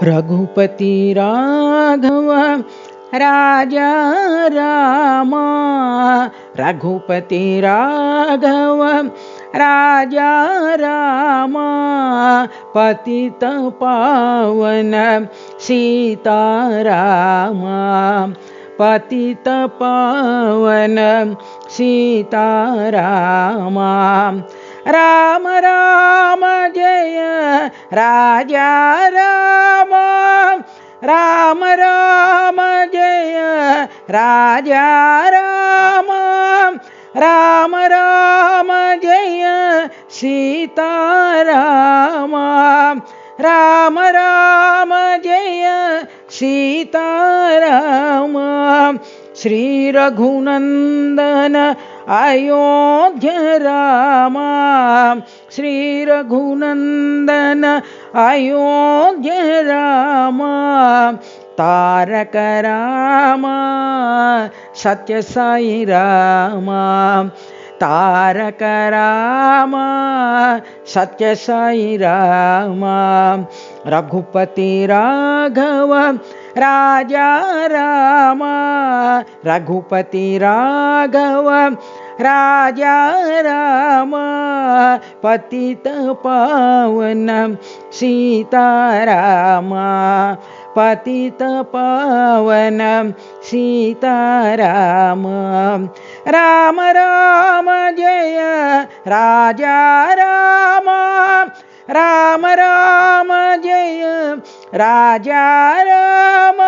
रघुपति राघव राजा रामा, रघुपति राघव राजा रामा, पतित पावन सीतारामा, पतित पावन सीतारामा। राम राम जय राजा राम, राम राम जय राजा राम, राम राम जय सीताराम, राम राम जय सीताराम। श्री रघुनंदन अयोध्या रामा, श्री रघुनंदन अयोध्या रामा, तारक रामा सत्य साई रामा, तारक रामा सत्य साई रामा। रघुपति राघव राजा रामा, रघुपति राघव राजा रामा, पतित पावन सीतारामा, पतित पावन सीताराम। राम राम जय राजा राम, राम राम जय राजा राम,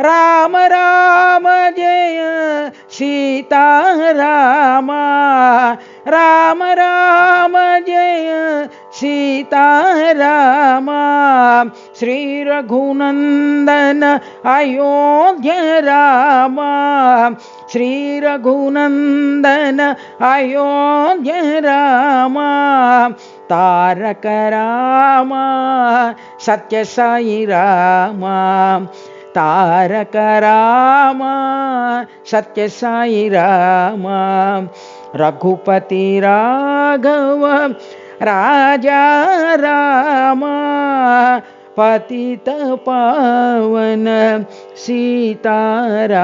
राम राम जय सीताराम, राम राम जय सीताराम। श्री रघुनंदन अयोध्या रामा, श्री रघुनंदन अयोध्या रामा, तारक रामा सत्य साई रामा, तारक रामा सत्य साई रामा। रघुपति राघव राजा रामा, पतित पावन सीतारामा।